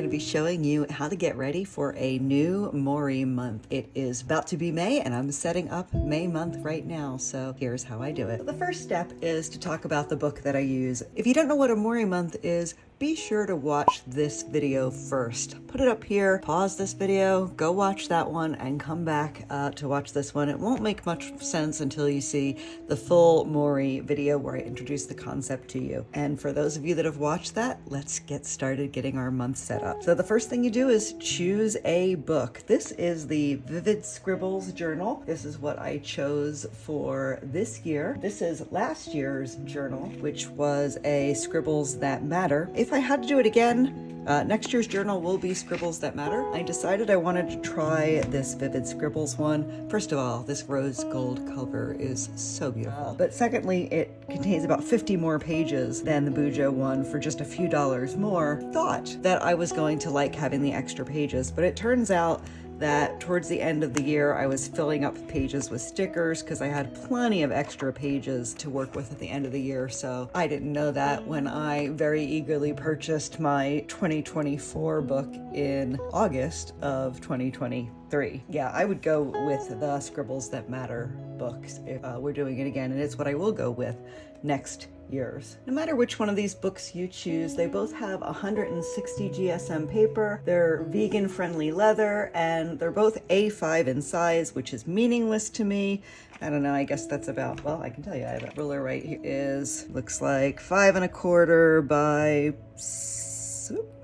going to be showing you how to get ready for a new Morii month. It is about to be May and I'm setting up May month right now, so here's how I do it. The first step is to talk about the book that I use. If you don't know what a Morii month is, be sure to watch this video first. Put it up here, pause this video, go watch that one, and come back to watch this one. It won't make much sense until you see the full Morii video where I introduce the concept to you. And for those of you that have watched that, let's get started getting our month set up. So the first thing you do is choose a book. This is the Vivid Scribbles journal. This is what I chose for this year. This is last year's journal, which was a Scribbles That Matter. If I had to do it again, next year's journal will be Scribbles That Matter. I decided I wanted to try this Vivid Scribbles one. First of all, this rose gold cover is so beautiful. But secondly, it contains about 50 more pages than the Bujo one for just a few dollars more. Thought that I was going to like having the extra pages, but it turns out that towards the end of the year, I was filling up pages with stickers because I had plenty of extra pages to work with at the end of the year. So I didn't know that when I very eagerly purchased my 2024 book in August of 2023. Yeah, I would go with the Scribbles That Matter books if we're doing it again, and it's what I will go with next years. No matter which one of these books you choose, they both have 160 GSM paper, they're vegan friendly leather, and they're both A5 in size, which is meaningless to me. I don't know, I guess that's about, well, I can tell you, I have a ruler right here. Looks like 5 1/4 by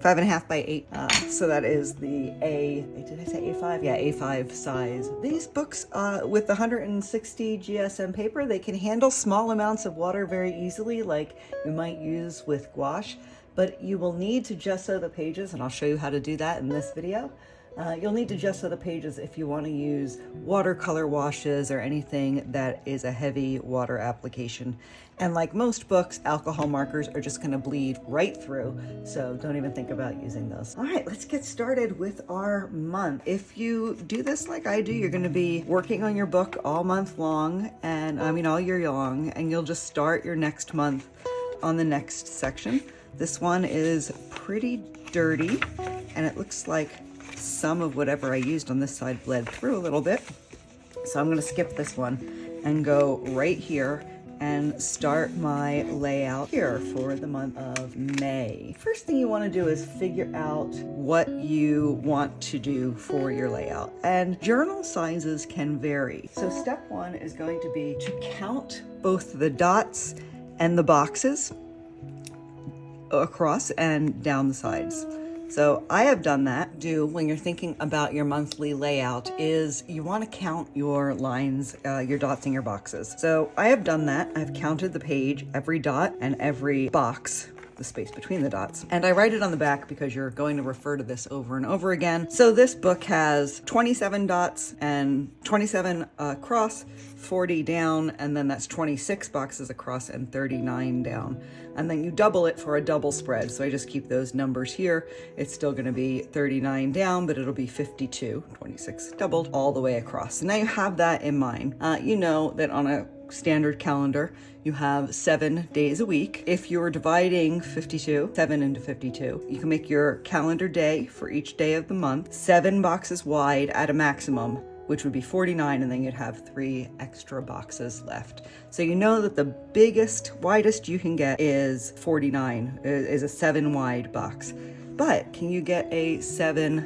5.5 by 8. So that is the did I say A5? Yeah, A5 size. These books with the 160 GSM paper, they can handle small amounts of water very easily, like you might use with gouache, but you will need to gesso the pages, and I'll show you how to do that in this video. You'll need to gesso the pages if you want to use watercolor washes or anything that is a heavy water application. And like most books, alcohol markers are just going to bleed right through, so don't even think about using those. All right, let's get started with our month. If you do this like I do, you're going to be working on your book all month long, and I mean all year long, and you'll just start your next month on the next section. This one is pretty dirty, and it looks like some of whatever I used on this side bled through a little bit. So I'm going to skip this one and go right here and start my layout here for the month of May. First thing you want to do is figure out what you want to do for your layout, and journal sizes can vary. So step one is going to be to count both the dots and the boxes across and down the sides. So I have done that. When you're thinking about your monthly layout is you want to count your lines, your dots and your boxes. So I have done that. I've counted the page, every dot and every box, the space between the dots. And I write it on the back because you're going to refer to this over and over again. So this book has 27 dots and 27 across, 40 down, and then that's 26 boxes across and 39 down. And then you double it for a double spread. So I just keep those numbers here. It's still going to be 39 down, but it'll be 52, 26 doubled all the way across. So now you have that in mind. You know that on a standard calendar, you have 7 days a week. If you're dividing 7 into 52, you can make your calendar day for each day of the month 7 boxes wide at a maximum, which would be 49, and then you'd have 3 extra boxes left. So you know that the biggest, widest you can get is 49, is a 7 wide box. But can you get a 7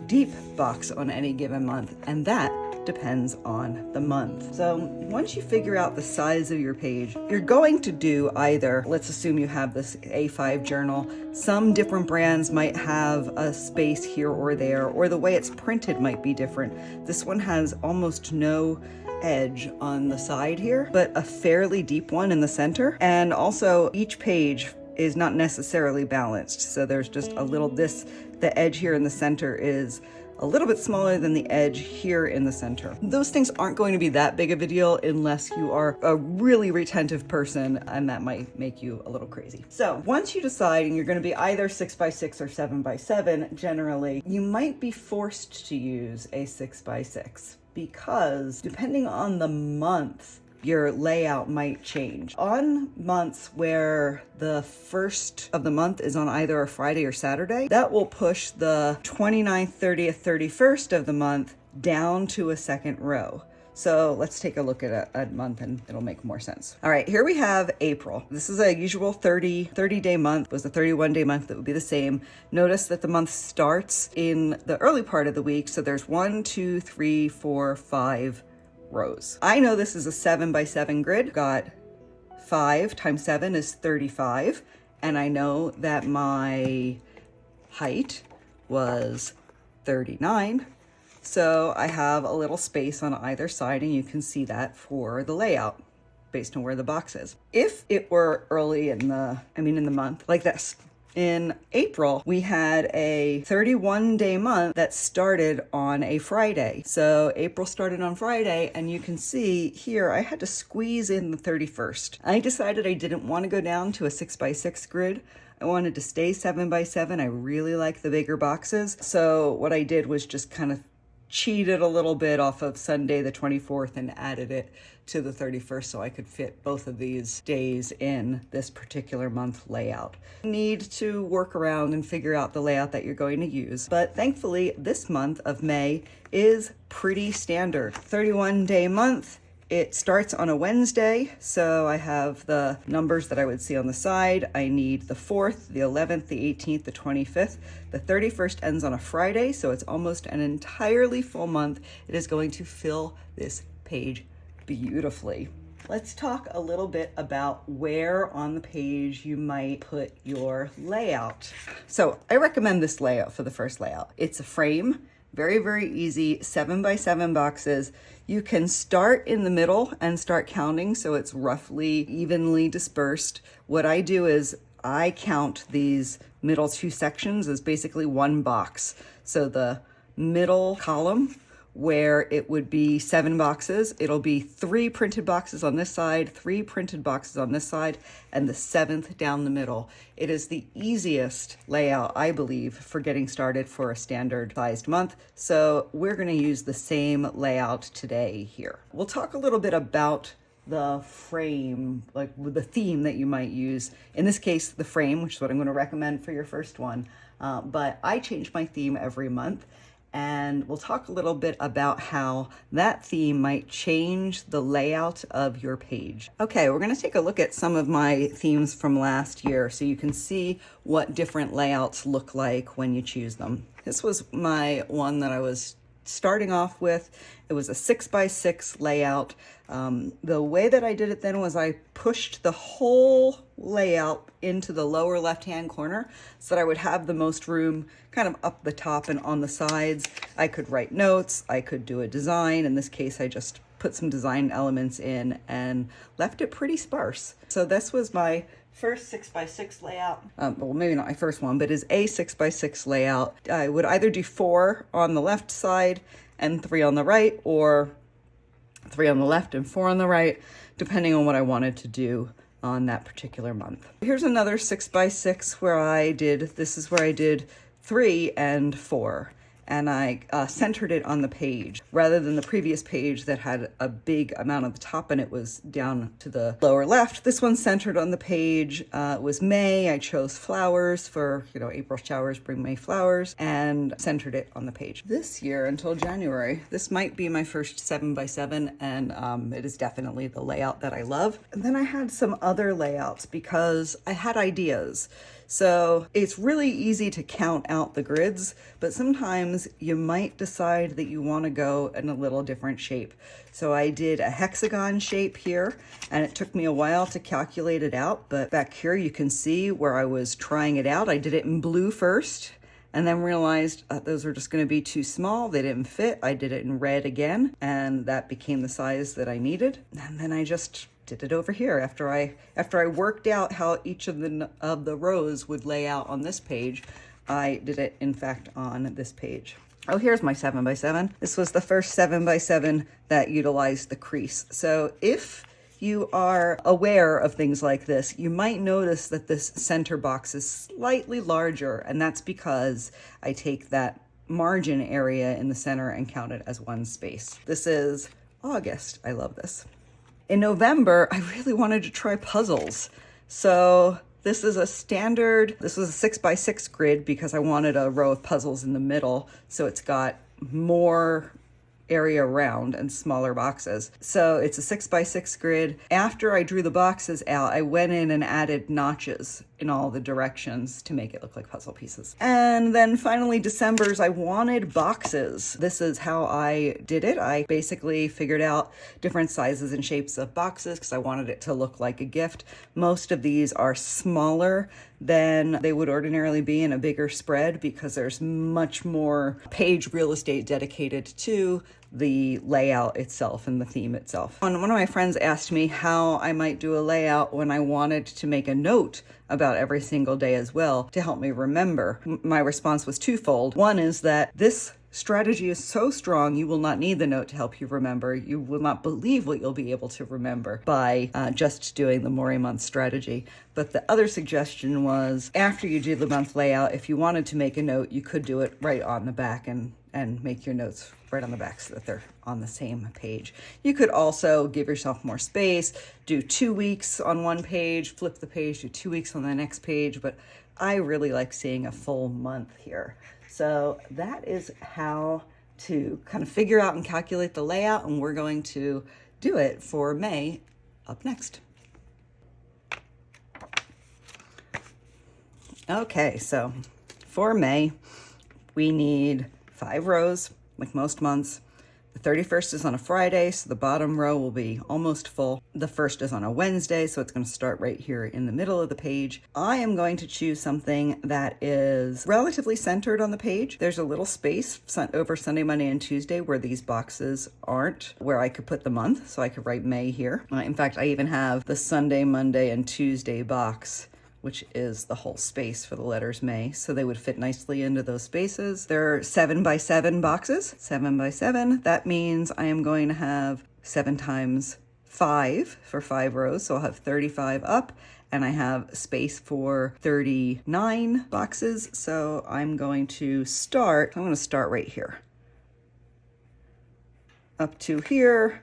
deep box on any given month? And that depends on the month. So once you figure out the size of your page, you're going to do either, let's assume you have this A5 journal. Some different brands might have a space here or there, or the way it's printed might be different. This one has almost no edge on the side here, but a fairly deep one in the center. And also each page is not necessarily balanced. So there's just a little, the edge here in the center is a little bit smaller than the edge here in the center. Those things aren't going to be that big of a deal unless you are a really retentive person, and that might make you a little crazy. So once you decide, and you're going to be either 6 by 6 or 7 by 7, generally, you might be forced to use a 6 by 6 because depending on the month, your layout might change. On months where the first of the month is on either a Friday or Saturday, that will push the 29th, 30th, 31st of the month down to a second row. So let's take a look at a month and it'll make more sense. All right, here we have April. This is a usual 30-day month. It was a 31-day month that would be the same. Notice that the month starts in the early part of the week. So there's 1, 2, 3, 4, 5 rows. I know this is a 7x7 grid. Got 5 times 7 is 35. And I know that my height was 39. So I have a little space on either side, and you can see that for the layout based on where the box is. If it were early in the month, like this, in April, we had a 31-day month that started on a Friday. So April started on Friday, and you can see here, I had to squeeze in the 31st. I decided I didn't want to go down to a 6x6 grid. I wanted to stay 7x7. I really like the bigger boxes. So what I did was just kind of cheated a little bit off of Sunday the 24th and added it to the 31st so I could fit both of these days in this particular month layout. You need to work around and figure out the layout that you're going to use, but thankfully this month of May is pretty standard. 31-day month. It starts on a Wednesday, so I have the numbers that I would see on the side. I need the 4th, the 11th, the 18th, the 25th. The 31st ends on a Friday, so it's almost an entirely full month. It is going to fill this page beautifully. Let's talk a little bit about where on the page you might put your layout. So I recommend this layout for the first layout. It's a frame. Very, very easy, 7x7 boxes. You can start in the middle and start counting so it's roughly evenly dispersed. What I do is I count these middle 2 sections as basically one box. So the middle column, where it would be 7 boxes, it'll be 3 printed boxes on this side, 3 printed boxes on this side, and the 7th down the middle. It is the easiest layout, I believe, for getting started for a standard sized month. So we're going to use the same layout today here. We'll talk a little bit about the frame, like with the theme that you might use. In this case, the frame, which is what I'm going to recommend for your first one. But I change my theme every month. And we'll talk a little bit about how that theme might change the layout of your page. Okay, we're going to take a look at some of my themes from last year so you can see what different layouts look like when you choose them. This was my one that I was starting off with. It was a 6x6 layout. The way that I did it then was I pushed the whole layout into the lower left-hand corner so that I would have the most room kind of up the top and on the sides. I could write notes, I could do a design. In this case, I just put some design elements in and left it pretty sparse. So this was my first 6x6 layout. Well, maybe not my first one, but is a 6x6 layout. I would either do 4 on the left side and 3 on the right, or 3 on the left and 4 on the right, depending on what I wanted to do on that particular month. Here's another 6x6 where this is where I did 3 and 4. And I centered it on the page rather than the previous page that had a big amount at the top and it was down to the lower left. This one's centered on the page. It was May. I chose flowers for, April showers bring May flowers, and centered it on the page. This year until January, this might be my first 7x7, and it is definitely the layout that I love. And then I had some other layouts because I had ideas. So it's really easy to count out the grids, but sometimes you might decide that you want to go in a little different shape. So I did a hexagon shape here, and it took me a while to calculate it out, but back here you can see where I was trying it out. I did it in blue first, and then realized those were just going to be too small. They didn't fit. I did it in red again, and that became the size that I needed. And then I just did it over here after I worked out how each of the rows would lay out on this page. I did it in fact on this page. Oh, here's my 7x7. This was the first 7x7 that utilized the crease. So if you are aware of things like this, you might notice that this center box is slightly larger, and that's because I take that margin area in the center and count it as one space. This is August. I love this. in November, I really wanted to try puzzles. So this is a standard, this was a 6x6 grid because I wanted a row of puzzles in the middle. So it's got more area around and smaller boxes. So it's a 6x6 grid. After I drew the boxes out, I went in and added notches in all the directions to make it look like puzzle pieces. And then finally December's, I wanted boxes. This is how I did it. I basically figured out different sizes and shapes of boxes because I wanted it to look like a gift. Most of these are smaller than they would ordinarily be in a bigger spread because there's much more page real estate dedicated to the layout itself and the theme itself. One of my friends asked me how I might do a layout when I wanted to make a note about every single day as well to help me remember. My response was twofold. One is that this strategy is so strong, you will not need the note to help you remember. You will not believe what you'll be able to remember by just doing the Morii Month strategy. But the other suggestion was after you do the month layout, if you wanted to make a note, you could do it right on the back and make your notes right on the back so that they're on the same page. You could also give yourself more space, do 2 weeks on one page, flip the page, do 2 weeks on the next page, but I really like seeing a full month here. So that is how to kind of figure out and calculate the layout, and we're going to do it for May up next. Okay, so for May, we need 5 rows, like most months. The 31st is on a Friday, so the bottom row will be almost full. The 1st is on a Wednesday, so it's going to start right here in the middle of the page. I am going to choose something that is relatively centered on the page. There's a little space over Sunday, Monday, and Tuesday where these boxes aren't, where I could put the month, so I could write May here. In fact, I even have the Sunday, Monday, and Tuesday box, which is the whole space for the letters May. So they would fit nicely into those spaces. They're 7x7 boxes, 7x7. That means I am going to have 7 times 5 for 5 rows. So I'll have 35 up, and I have space for 39 boxes. So I'm going to start right here. Up to here,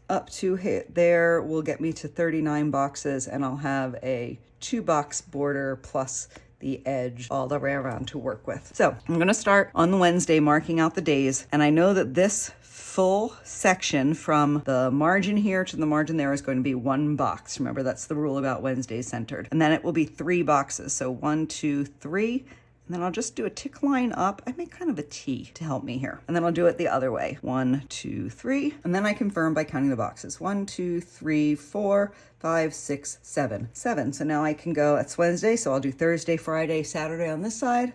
up to there will get me to 39 boxes, and I'll have a 2-box border plus the edge all the way around to work with. So I'm going to start on the Wednesday marking out the days, and I know that this full section from the margin here to the margin there is going to be 1 box. Remember, that's the rule about Wednesdays centered. And then it will be 3 boxes. So 1, 2, 3. And then I'll just do a tick line up. I make kind of a T to help me here. And then I'll do it the other way. 1, 2, 3. And then I confirm by counting the boxes. 1, 2, 3, 4, 5, 6, 7. 7. So now I can go, it's Wednesday, so I'll do Thursday, Friday, Saturday on this side,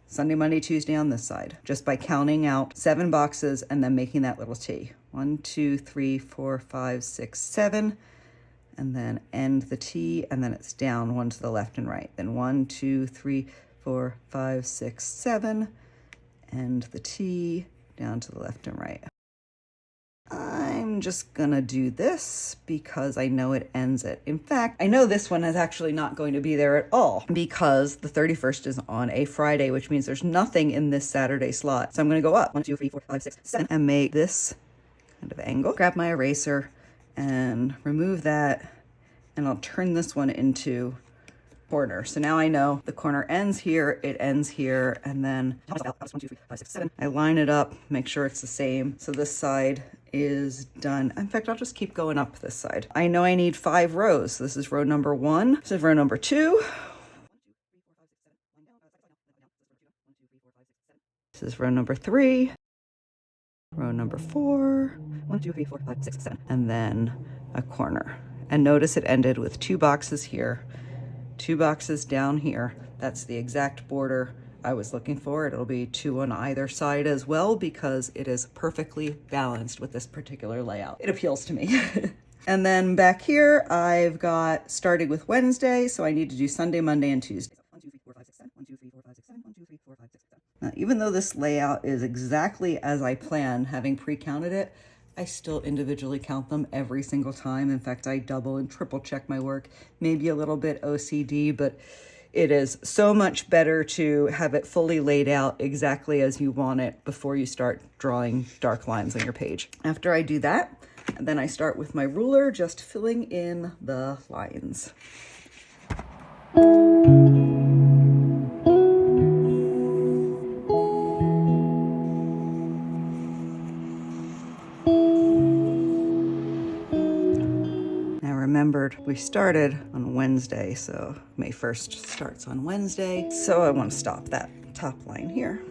Sunday, Monday, Tuesday on this side, just by counting out 7 boxes and then making that little T. 1, 2, 3, 4, 5, 6, 7. And then end the T, and then it's down 1 to the left and right. Then 1, 2, 3, 4, 5, 6, 7, and the T down to the left and right. I'm just gonna do this because I know it ends it. In fact, I know this one is actually not going to be there at all because the 31st is on a Friday, which means there's nothing in this Saturday slot. So I'm gonna go up 1, 2, 3, 4, 5, 6, 7, and make this kind of angle. Grab my eraser and remove that, and I'll turn this one into corner. So now I know the corner ends here, it ends here, and then 1, 2, 3, 5, 6, 7. I line it up, make sure it's the same. So this side is done. In fact, I'll just keep going up this side. I know I need 5 rows. This is row number 1. This is row number 2. This is row number 3. Row number 4. 1, 2, 3, 4, 5, 6, 7. And then a corner. And notice it ended with 2 boxes here, 2 boxes down here. That's the exact border I was looking for. It'll be 2 on either side as well because it is perfectly balanced with this particular layout. It appeals to me. And then back here, I've got starting with Wednesday, so I need to do Sunday, Monday, and Tuesday. 1, 2, 3, 4, 5, 6, 7. 1, 2, 3, 4, 5, 6, 7. 1, 2, 3, 4, 5, 6, 7. Now, even though this layout is exactly as I planned, having pre-counted it, I still individually count them every single time. In fact, I double and triple check my work, maybe a little bit OCD, but it is so much better to have it fully laid out exactly as you want it before you start drawing dark lines on your page. After I do that, And then I start with my ruler, just filling in the lines. Remembered we started on Wednesday, so May 1st starts on Wednesday. So I want to stop that top line here.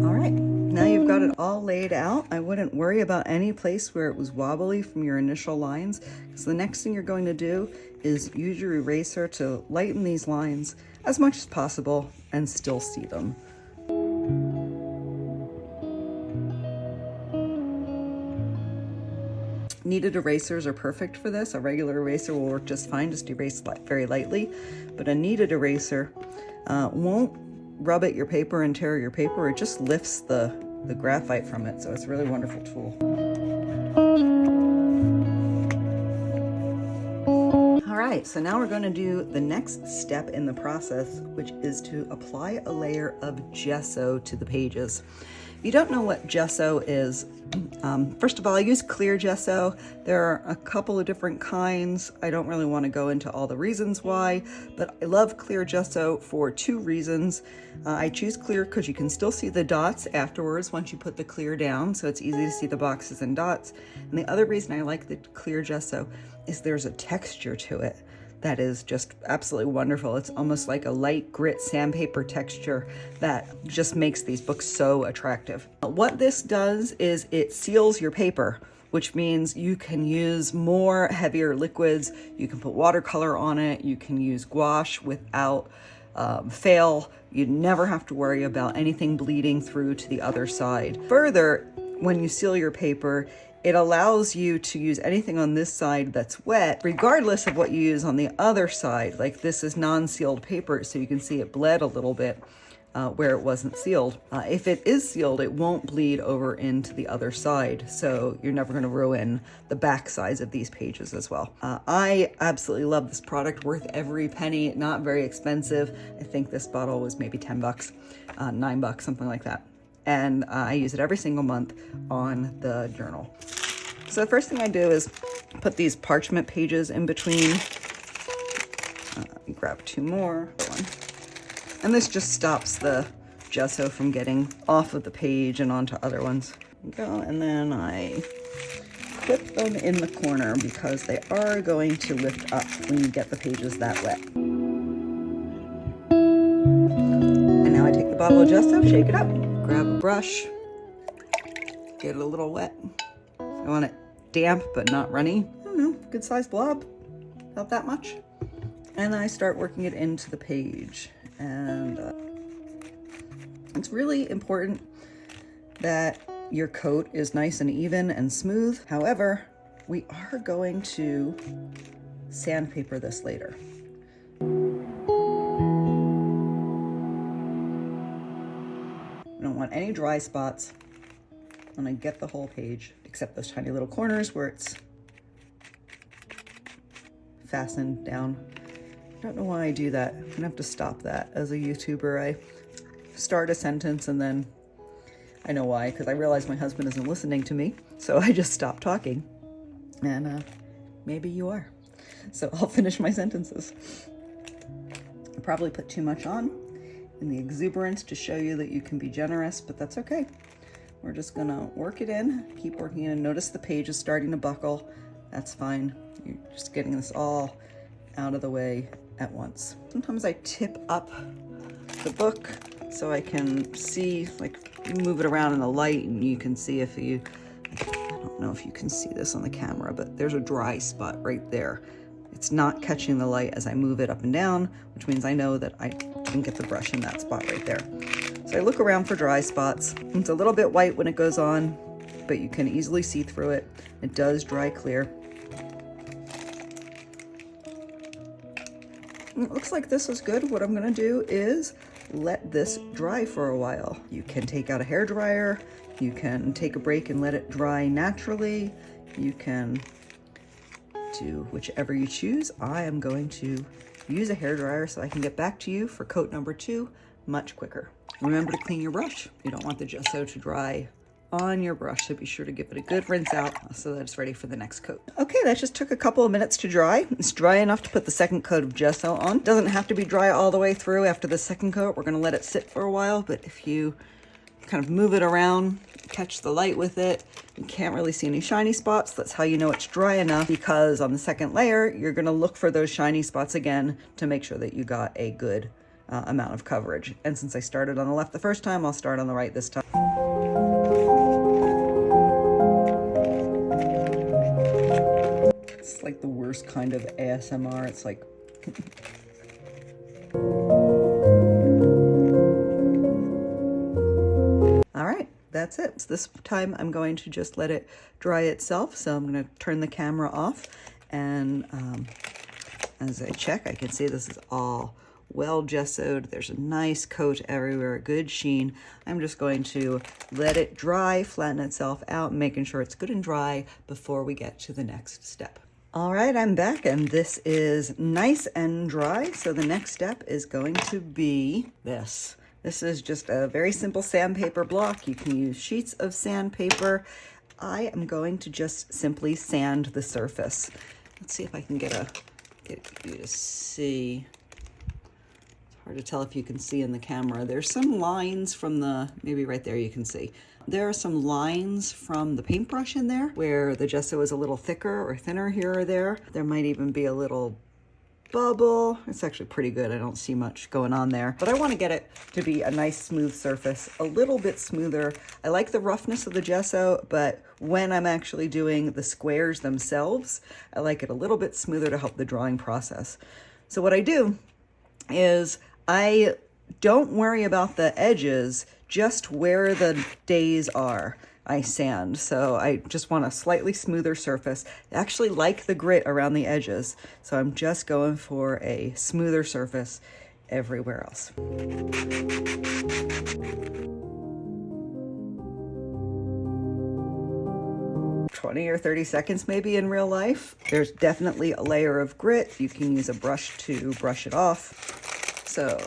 All right, now you've got it all laid out. I wouldn't worry about any place where it was wobbly from your initial lines, because the next thing you're going to do is use your eraser to lighten these lines as much as possible and still see them. Kneaded erasers are perfect for this. A regular eraser will work just fine, just erase very lightly. But a kneaded eraser won't rub at your paper and tear your paper. It just lifts the graphite from it, so it's a really wonderful tool. All right, so now we're going to do the next step in the process, which is to apply a layer of gesso to the pages. If you don't know what gesso is, first of all, I use clear gesso. There are a couple of different kinds. I don't really want to go into all the reasons why, but I love clear gesso for two reasons. I choose clear because you can still see the dots afterwards once you put the clear down, so it's easy to see the boxes and dots. And the other reason I like the clear gesso is there's a texture to it that is just absolutely wonderful. It's almost like a light grit sandpaper texture that just makes these books so attractive. What this does is it seals your paper, which means you can use more heavier liquids. You can put watercolor on it. You can use gouache without fail. You never have to worry about anything bleeding through to the other side. Further, when you seal your paper, it allows you to use anything on this side that's wet, regardless of what you use on the other side. Like this is non-sealed paper, so you can see it bled a little bit where it wasn't sealed. If it is sealed, it won't bleed over into the other side, so you're never going to ruin the back sides of these pages as well. I absolutely love this product, worth every penny, not very expensive. I think this bottle was maybe 10 bucks, 9 bucks, something like that. And I use it every single month on the journal. So the first thing I do is put these parchment pages in between. Grab two more. And this just stops the gesso from getting off of the page and onto other ones. And then I put them in the corner because they are going to lift up when you get the pages that wet. And now I take the bottle of gesso, shake it up. Grab a brush, get it a little wet. I want it damp but not runny. I don't know, good sized blob, about that much. And I start working it into the page. And it's really important that your coat is nice and even and smooth. However, we are going to sandpaper this later. I don't want any dry spots when I get the whole page, except those tiny little corners where it's fastened down. I don't know why I do that. I'm gonna have to stop that. As a YouTuber, I start a sentence and then I know why, because I realize my husband isn't listening to me, so I just stop talking. And maybe you are. So I'll finish my sentences. I probably put too much on in the exuberance to show you that you can be generous, but that's okay. We're just gonna work it in, keep working it in. Notice the page is starting to buckle. That's fine. You're just getting this all out of the way at once. Sometimes I tip up the book so I can see, like, you move it around in the light and you can see if you, I don't know if you can see this on the camera, but there's a dry spot right there. It's not catching the light as I move it up and down, which means I know that I didn't get the brush in that spot right there. So I look around for dry spots. It's a little bit white when it goes on, but you can easily see through it. It does dry clear. And it looks like this is good. What I'm gonna do is let this dry for a while. You can take out a hairdryer, you can take a break and let it dry naturally, you can do whichever you choose. I am going to use a hairdryer so I can get back to you for coat number 2 much quicker. Remember to clean your brush. You don't want the gesso to dry on your brush, so be sure to give it a good rinse out so that it's ready for the next coat. Okay, that just took a couple of minutes to dry. It's dry enough to put the second coat of gesso on. Doesn't have to be dry all the way through after the second coat. We're gonna let it sit for a while, but if you kind of move it around, catch the light with it, you can't really see any shiny spots. That's how you know it's dry enough, because on the second layer, you're gonna look for those shiny spots again to make sure that you got a good amount of coverage. And since I started on the left the first time, I'll start on the right this time. It's like the worst kind of ASMR. It's like... All right, that's it. So this time I'm going to just let it dry itself. So I'm going to turn the camera off, and as I check, I can see this is all well gessoed. There's a nice coat everywhere, a good sheen. I'm just going to let it dry, flatten itself out, making sure it's good and dry before we get to the next step. All right, I'm back, and this is nice and dry. So the next step is going to be this. This is just a very simple sandpaper block. You can use sheets of sandpaper. I am going to just simply sand the surface. Let's see if I can get you to see. Hard to tell if you can see in the camera. There's some lines from the, maybe right there you can see. There are some lines from the paintbrush in there where the gesso is a little thicker or thinner here or there. There might even be a little bubble. It's actually pretty good. I don't see much going on there, but I want to get it to be a nice smooth surface, a little bit smoother. I like the roughness of the gesso, but when I'm actually doing the squares themselves, I like it a little bit smoother to help the drawing process. So what I do is I don't worry about the edges, just where the days are, I sand. So I just want a slightly smoother surface. I actually like the grit around the edges, so I'm just going for a smoother surface everywhere else. 20 or 30 seconds maybe in real life. There's definitely a layer of grit. You can use a brush to brush it off. So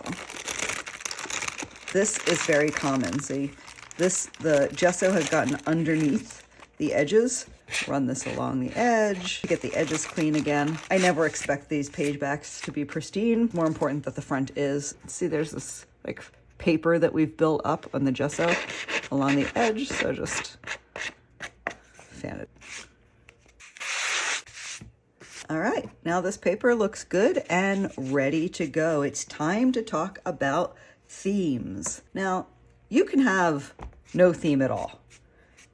this is very common. See, the gesso has gotten underneath the edges. Run this along the edge, get the edges clean again. I never expect these page backs to be pristine. More important that the front is. See, there's this like paper that we've built up on the gesso along the edge. So just fan it. All right, now this paper looks good and ready to go. It's time to talk about themes. Now, you can have no theme at all.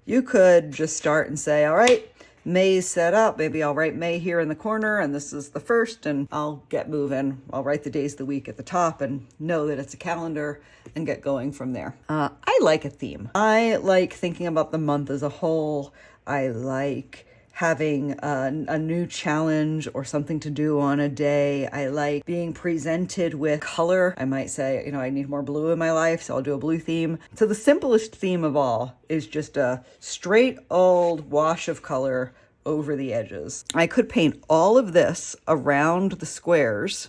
You could just start and say, all right, May's set up. Maybe I'll write May here in the corner, and this is the first, and I'll get moving. I'll write the days of the week at the top and know that it's a calendar and get going from there. I like a theme. I like thinking about the month as a whole. I like having a new challenge or something to do on a day. I like being presented with color. I might say, you know, I need more blue in my life, so I'll do a blue theme. So the simplest theme of all is just a straight old wash of color over the edges. I could paint all of this around the squares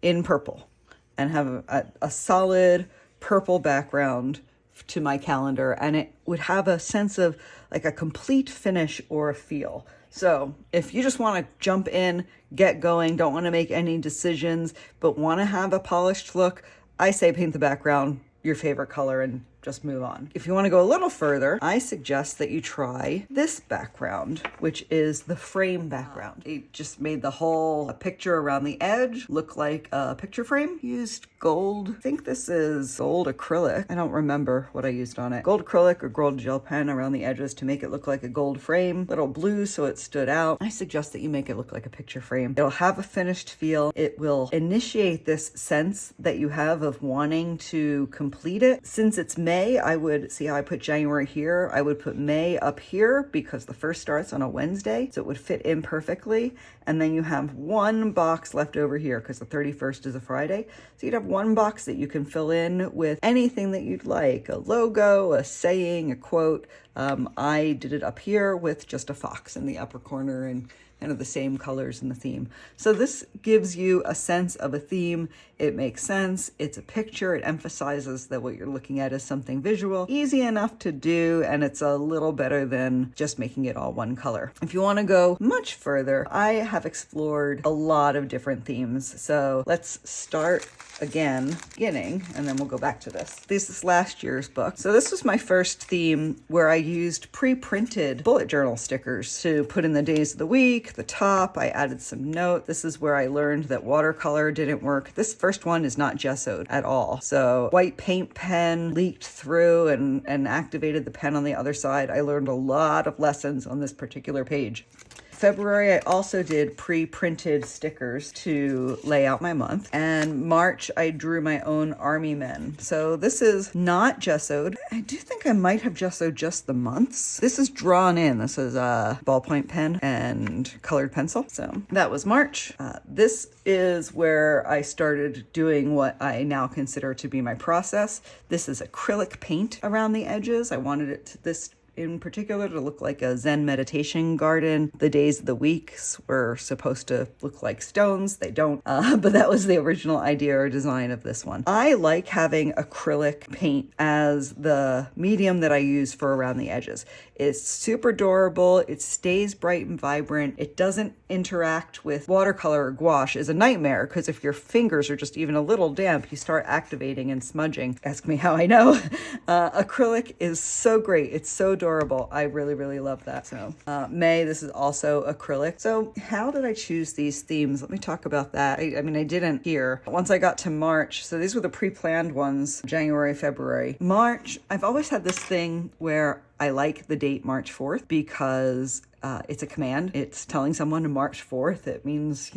in purple and have a solid purple background to my calendar, and it would have a sense of like a complete finish or a feel. So if you just want to jump in, get going, don't want to make any decisions, but want to have a polished look, I say paint the background your favorite color and just move on. If you want to go a little further, I suggest that you try this background, which is the frame background. It just made the whole picture around the edge look like a picture frame. Used gold, I think this is gold acrylic. I don't remember what I used on it. Gold acrylic or gold gel pen around the edges to make it look like a gold frame. Little blue so it stood out. I suggest that you make it look like a picture frame. It'll have a finished feel. It will initiate this sense that you have of wanting to complete it. Since it's May, I would see how I put January here. I would put May up here because the first starts on a Wednesday, so it would fit in perfectly. And then you have one box left over here because the 31st is a Friday. So you'd have one box that you can fill in with anything that you'd like, a logo, a saying, a quote. I did it up here with just a fox in the upper corner and kind of the same colors in the theme. So this gives you a sense of a theme. It makes sense. It's a picture. It emphasizes that what you're looking at is something visual, easy enough to do, and it's a little better than just making it all one color. If you want to go much further, I have explored a lot of different themes. So let's start again, beginning, and then we'll go back to this. This is last year's book. So this was my first theme where I used pre-printed bullet journal stickers to put in the days of the week, the top. I added some note. This is where I learned that watercolor didn't work. This first one is not gessoed at all. So white paint pen leaked through and activated the pen on the other side. I learned a lot of lessons on this particular page. February, I also did pre-printed stickers to lay out my month. And March, I drew my own army men. So this is not gessoed. I do think I might have gessoed just the months. This is drawn in. This is a ballpoint pen and colored pencil. So that was March. This is where I started doing what I now consider to be my process. This is acrylic paint around the edges. I wanted it to this in particular to look like a Zen meditation garden. The days of the weeks were supposed to look like stones. They don't, but that was the original idea or design of this one. I like having acrylic paint as the medium that I use for around the edges. It's super durable. It stays bright and vibrant. It doesn't interact with watercolor or gouache. Is a nightmare because if your fingers are just even a little damp, you start activating and smudging. Ask me how I know. Acrylic is so great. It's so durable. I really, really love that. So May, this is also acrylic. So how did I choose these themes? Let me talk about that. I mean, I didn't here. Once I got to March, so these were the pre-planned ones, January, February. March, I've always had this thing where I like the date March 4th because it's a command. It's telling someone to March 4th. It means,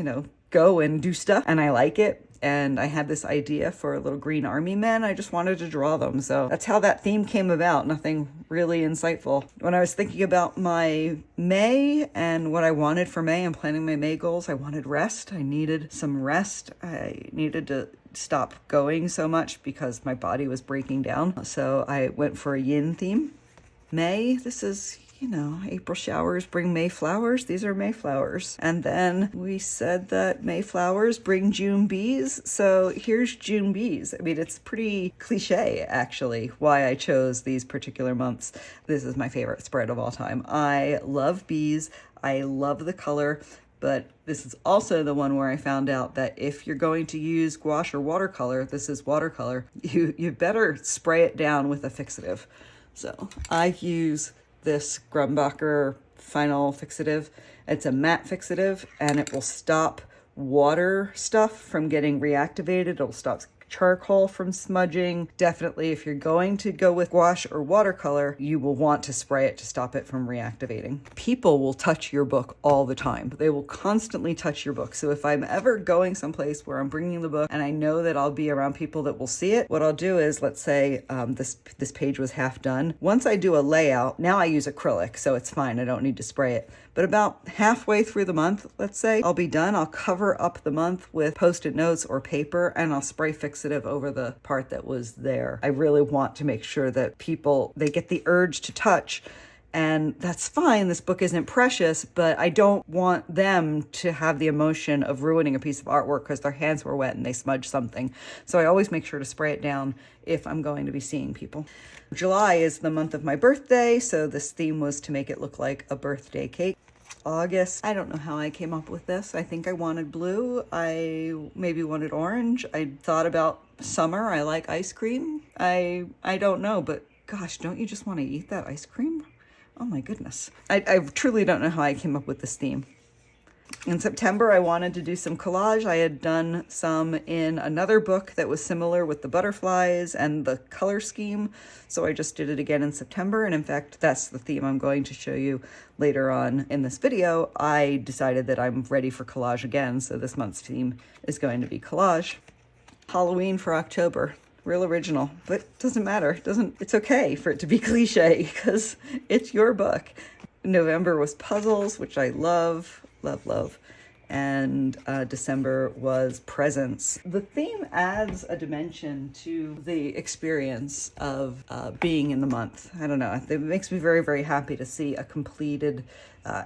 go and do stuff. And I like it. And I had this idea for little green army men. I just wanted to draw them. So that's how that theme came about. Nothing really insightful. When I was thinking about my May and what I wanted for May and planning my May goals, I wanted rest. I needed some rest. I needed to stop going so much because my body was breaking down. So I went for a yin theme. May, this is, April showers bring May flowers. These are May flowers. And then we said that May flowers bring June bees. So here's June bees. I mean, it's pretty cliche, actually, why I chose these particular months. This is my favorite spread of all time. I love bees. I love the color. But this is also the one where I found out that if you're going to use gouache or watercolor, this is watercolor, you better spray it down with a fixative. So I use this Grumbacher Final Fixative. It's a matte fixative and it will stop water stuff from getting reactivated. It'll stop charcoal from smudging. Definitely, if you're going to go with gouache or watercolor, you will want to spray it to stop it from reactivating. People will touch your book all the time. They will constantly touch your book. So if I'm ever going someplace where I'm bringing the book and I know that I'll be around people that will see it, what I'll do is, let's say this page was half done. Once I do a layout, now I use acrylic, so it's fine. I don't need to spray it. But about halfway through the month, let's say, I'll be done. I'll cover up the month with Post-it notes or paper, and I'll spray fixative over the part that was there. I really want to make sure that people, they get the urge to touch. And that's fine. This book isn't precious, but I don't want them to have the emotion of ruining a piece of artwork because their hands were wet and they smudged something. So I always make sure to spray it down if I'm going to be seeing people. July is the month of my birthday, so this theme was to make it look like a birthday cake. August, I don't know how I came up with this. I think I wanted blue. I maybe wanted orange. I thought about summer. I like ice cream. I don't know, but gosh, don't you just want to eat that ice cream? Oh my goodness. I truly don't know how I came up with this theme. In September, I wanted to do some collage. I had done some in another book that was similar with the butterflies and the color scheme. So I just did it again in September. And in fact, that's the theme I'm going to show you later on in this video. I decided that I'm ready for collage again. So this month's theme is going to be collage. Halloween for October. Real original, but doesn't matter. It's okay for it to be cliche because it's your book. November was puzzles, which I love. and December was presents. The theme adds a dimension to the experience of being in the month. I don't know, it makes me very, very happy to see a completed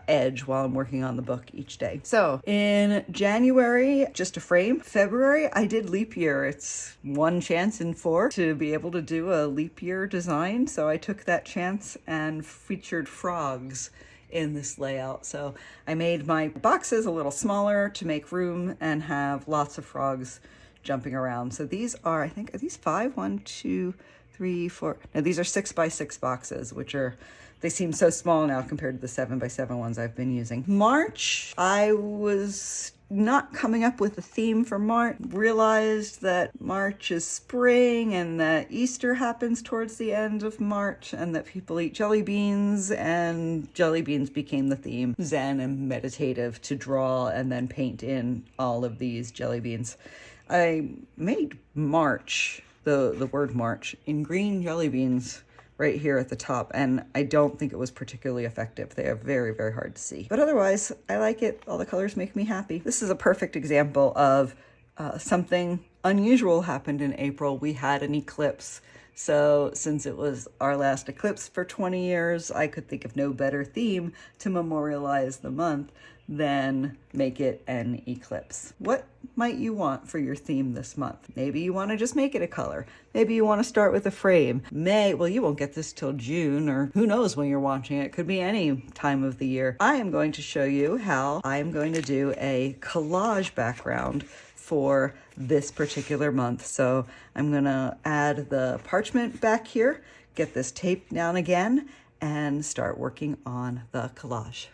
edge while I'm working on the book each day. So in January, just a frame. February, I did leap year. It's one chance in 4 to be able to do a leap year design. So I took that chance and featured frogs in this layout. So I made my boxes a little smaller to make room and have lots of frogs jumping around. So these are, I think, are these 5? 1, 2, 3, 4. No, these are 6 by 6 boxes, which are, they seem so small now compared to the 7 by 7 ones I've been using. March, I was not coming up with a theme for March. Realized that March is spring and that Easter happens towards the end of March and that people eat jelly beans, and jelly beans became the theme. Zen and meditative to draw and then paint in all of these jelly beans. I made March, the word March, in green jelly beans right here at the top, and I don't think it was particularly effective. They are very, very hard to see. But otherwise, I like it. All the colors make me happy. This is a perfect example of something unusual happened in April. We had an eclipse. So since it was our last eclipse for 20 years, I could think of no better theme to memorialize the month than make it an eclipse. What might you want for your theme this month? Maybe you want to just make it a color. Maybe you want to start with a frame. Well, you won't get this till June, or who knows when you're watching it. It could be any time of the year. I am going to show you how I am going to do a collage background for this particular month. So I'm gonna add the parchment back here, get this taped down again, and start working on the collage.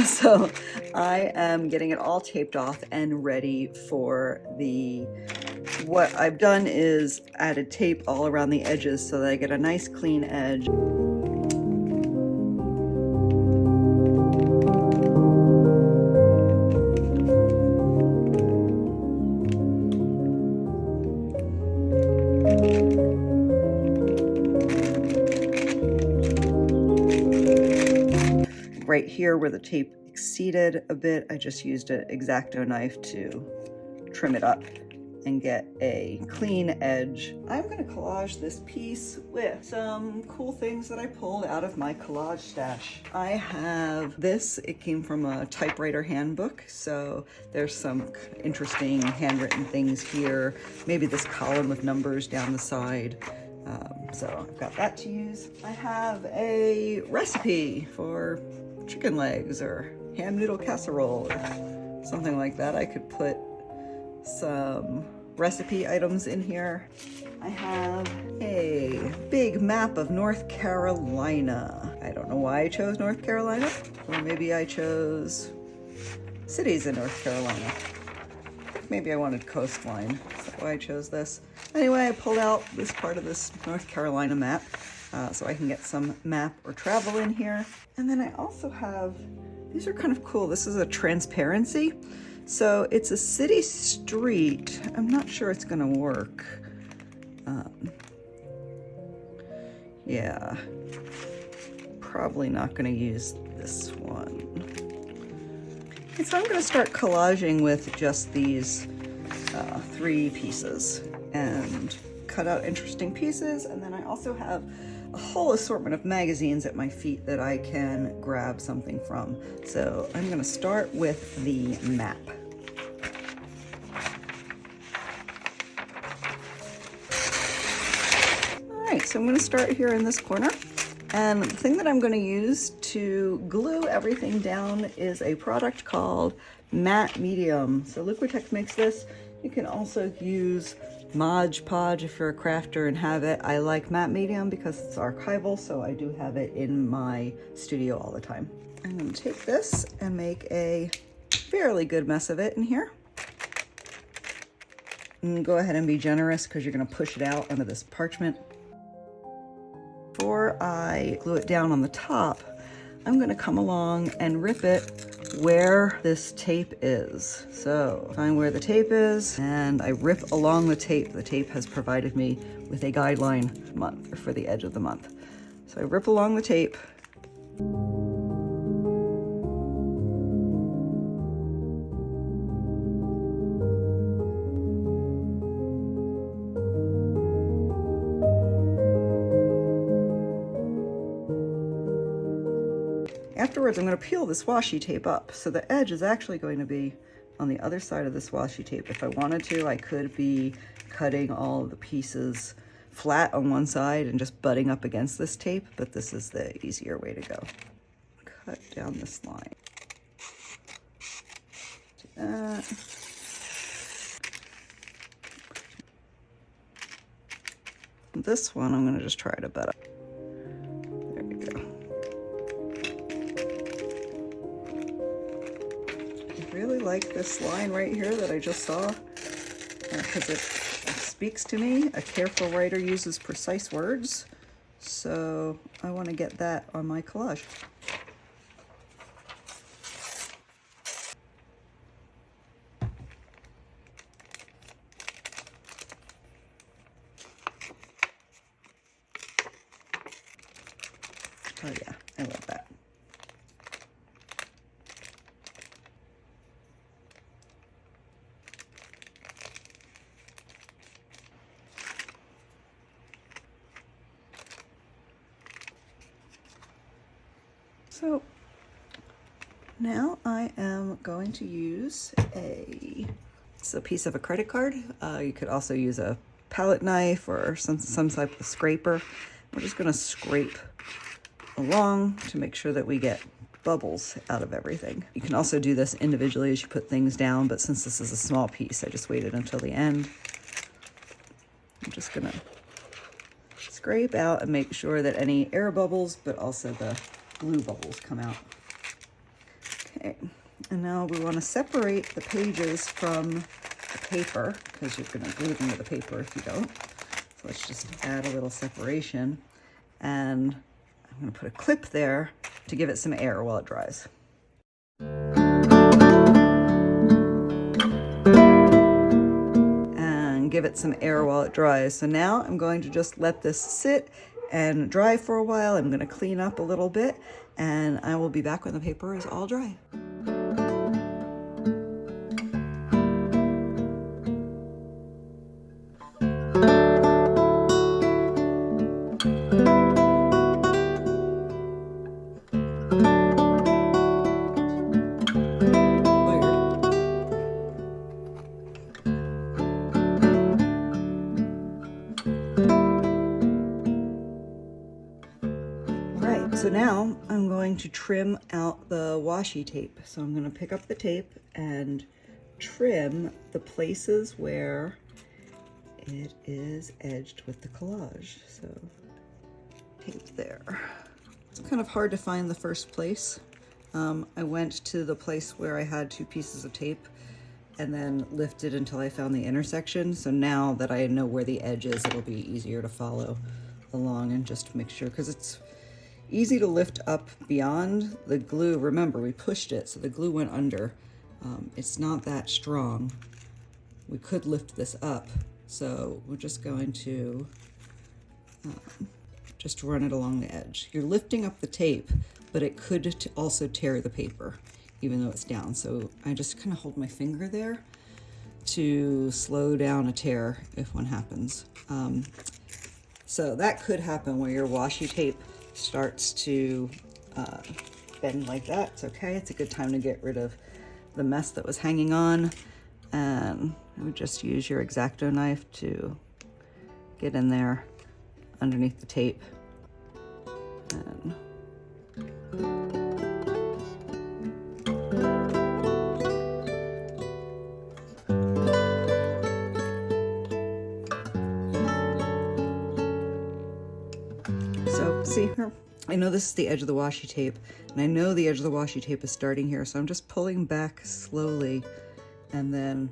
So I am getting it all taped off and ready for what I've done is added tape all around the edges so that I get a nice clean edge. Right here where the tape exceeded a bit, I just used an X-Acto knife to trim it up and get a clean edge. I'm going to collage this piece with some cool things that I pulled out of my collage stash. I have this, it came from a typewriter handbook, so there's some interesting handwritten things here. Maybe this column with numbers down the side. So I've got that to use. I have a recipe for chicken legs or ham noodle casserole or something like that. I could put some recipe items in here. I have a big map of North Carolina. I don't know why I chose North Carolina, or maybe I chose cities in North Carolina. I think maybe I wanted coastline. Is that why I chose this? Anyway, I pulled out this part of this North Carolina map so I can get some map or travel in here. And then I also have, these are kind of cool. This is a transparency. So it's a city street. I'm not sure it's gonna work. Yeah, probably not gonna use this one. And so I'm gonna start collaging with just these 3 pieces and cut out interesting pieces. And then I also have a whole assortment of magazines at my feet that I can grab something from. So I'm gonna start with the map. All right, so I'm gonna start here in this corner. And the thing that I'm gonna use to glue everything down is a product called Matte Medium. So Liquitex makes this. You can also use Mod Podge if you're a crafter and have it. I like Matte Medium because it's archival, so I do have it in my studio all the time. I'm gonna take this and make a fairly good mess of it in here. And go ahead and be generous because you're gonna push it out onto this parchment. Before I glue it down on the top, I'm gonna come along and rip it where this tape is. So find where the tape is, and I rip along the tape. The tape has provided me with a guideline month for the edge of the month. So I rip along the tape. Afterwards, I'm going to peel this washi tape up. So the edge is actually going to be on the other side of this washi tape. If I wanted to, I could be cutting all of the pieces flat on one side and just butting up against this tape, but this is the easier way to go. Cut down this line. Do that. This one, I'm going to just try to butt up. There we go. I really like this line right here that I just saw because it speaks to me. A careful writer uses precise words, so I want to get that on my collage. Oh yeah, I love that. So now I am going to use it's a piece of a credit card. You could also use a palette knife or some type of scraper. We're just going to scrape along to make sure that we get bubbles out of everything. You can also do this individually as you put things down, but since this is a small piece, I just waited until the end. I'm just going to scrape out and make sure that any air bubbles, but also the glue bubbles come out. Okay, and now we want to separate the pages from the paper because you're going to glue them to the paper if you don't. So let's just add a little separation, and I'm going to put a clip there to give it some air while it dries. And give it some air while it dries. So now I'm going to just let this sit and dry for a while. I'm going to clean up a little bit, and I will be back when the paper is all dry. So now I'm going to trim out the washi tape. So I'm going to pick up the tape and trim the places where it is edged with the collage. So tape there. It's kind of hard to find the first place. I went to the place where I had two pieces of tape and then lifted until I found the intersection. So now that I know where the edge is, it'll be easier to follow along and just make sure, because it's easy to lift up beyond the glue. Remember, we pushed it, so the glue went under. It's not that strong. We could lift this up, so we're just going to just run it along the edge. You're lifting up the tape, but it could also tear the paper, even though it's down. So I just kind of hold my finger there to slow down a tear if one happens. So that could happen where your washi tape starts to bend like that. It's okay. It's a good time to get rid of the mess that was hanging on. And I would just use your X-Acto knife to get in there underneath the tape. And so see here, I know this is the edge of the washi tape, and I know the edge of the washi tape is starting here, so I'm just pulling back slowly and then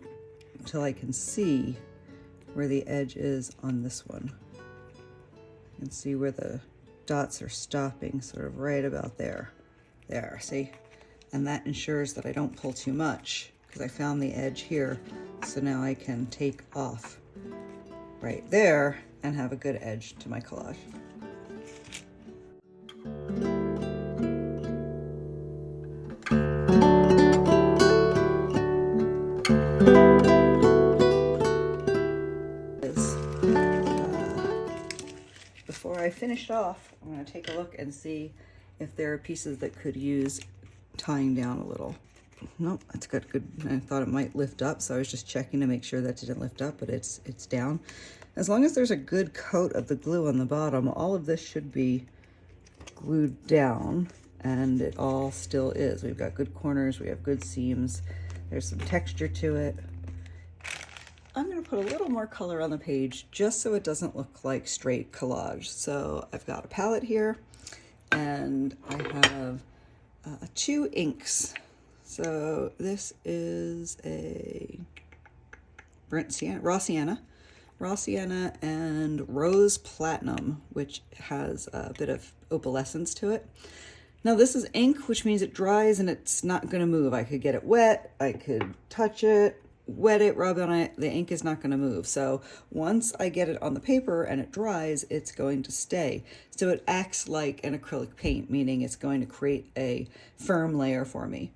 until I can see where the edge is on this one. You can see where the dots are stopping, sort of right about there. There, see? And that ensures that I don't pull too much because I found the edge here. So now I can take off right there and have a good edge to my collage. Before I finish off, I'm going to take a look and see if there are pieces that could use tying down a little. Nope, that's good. I thought it might lift up, so I was just checking to make sure that didn't lift up, but it's down. As long as there's a good coat of the glue on the bottom, all of this should be glued down, and it all still is. We've got good corners, we have good seams, there's some texture to it. I'm going to put a little more color on the page just so it doesn't look like straight collage. So I've got a palette here, and I have 2 inks. So this is a raw sienna and rose platinum, which has a bit of opalescence to it. Now this is ink, which means it dries and it's not going to move. I could get it wet, I could touch it, wet it, rub on it, the ink is not going to move. So once I get it on the paper and it dries, it's going to stay. So it acts like an acrylic paint, meaning it's going to create a firm layer for me.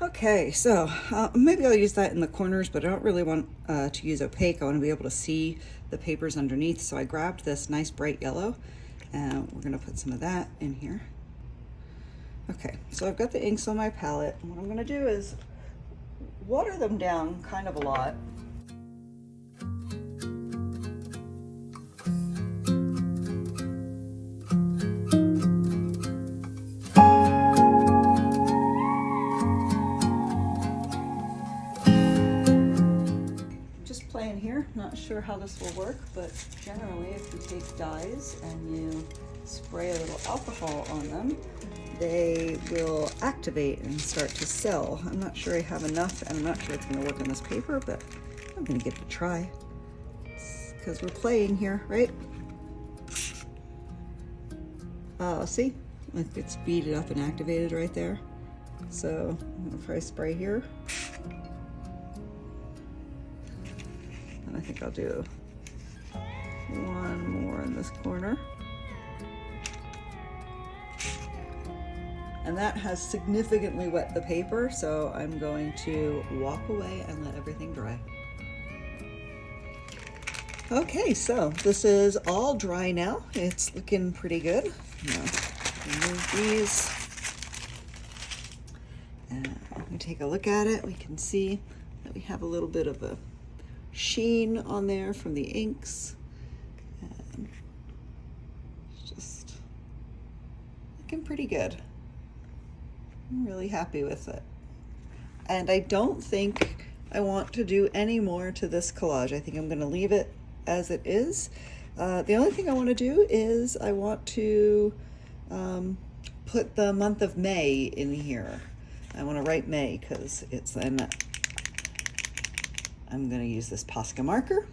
Okay, so maybe I'll use that in the corners, but I don't really want to use opaque. I want to be able to see the papers underneath. So I grabbed this nice bright yellow, and we're going to put some of that in here. Okay, so I've got the inks on my palette. What I'm going to do is water them down kind of a lot. Just playing here, not sure how this will work, but generally if you take dyes and you spray a little alcohol on them, they will activate and start to sell. I'm not sure I have enough, and I'm not sure it's going to work on this paper, but I'm going to give it a try because we're playing here, right? See, it's beaded up and activated right there. So I'm going to try spray here, and I think I'll do one more in this corner. And that has significantly wet the paper, so I'm going to walk away and let everything dry. Okay, so this is all dry now. It's looking pretty good. Now, remove these. And when we take a look at it, we can see that we have a little bit of a sheen on there from the inks. And it's just looking pretty good. I'm really happy with it. And I don't think I want to do any more to this collage. I think I'm going to leave it as it is. The only thing I want to do is I want to put the month of May in here. I want to write May because it's then I'm going to use this Posca marker.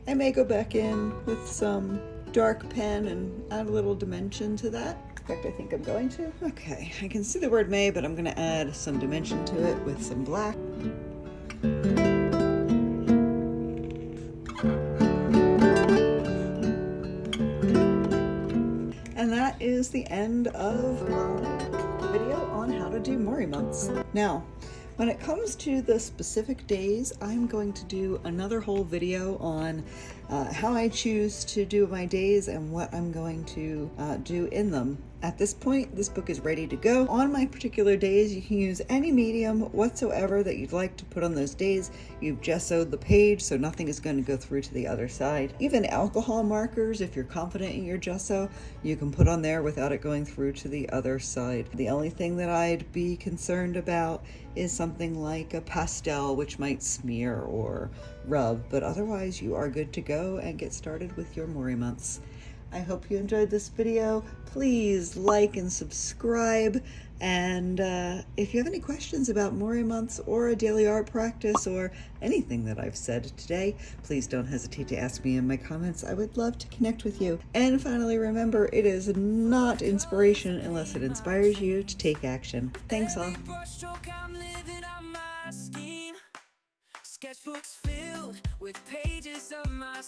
I may go back in with some dark pen and add a little dimension to that. In fact, I think I'm going to. Okay, I can see the word May, but I'm going to add some dimension to it with some black. And that is the end of my video on how to do Morii months. Now, when it comes to the specific days, I'm going to do another whole video on how I choose to do my days and what I'm going to do in them. At this point, this book is ready to go. On my particular days, you can use any medium whatsoever that you'd like to put on those days. You've gessoed the page, so nothing is going to go through to the other side. Even alcohol markers, if you're confident in your gesso, you can put on there without it going through to the other side. The only thing that I'd be concerned about is something like a pastel, which might smear or rub, but otherwise you are good to go and get started with your Morii months. I hope you enjoyed this video. Please like and subscribe. And if you have any questions about Morii months or a daily art practice or anything that I've said today, please don't hesitate to ask me in my comments. I would love to connect with you. And finally, remember, it is not inspiration unless it inspires you to take action. Thanks all. Sketchbooks filled with pages of my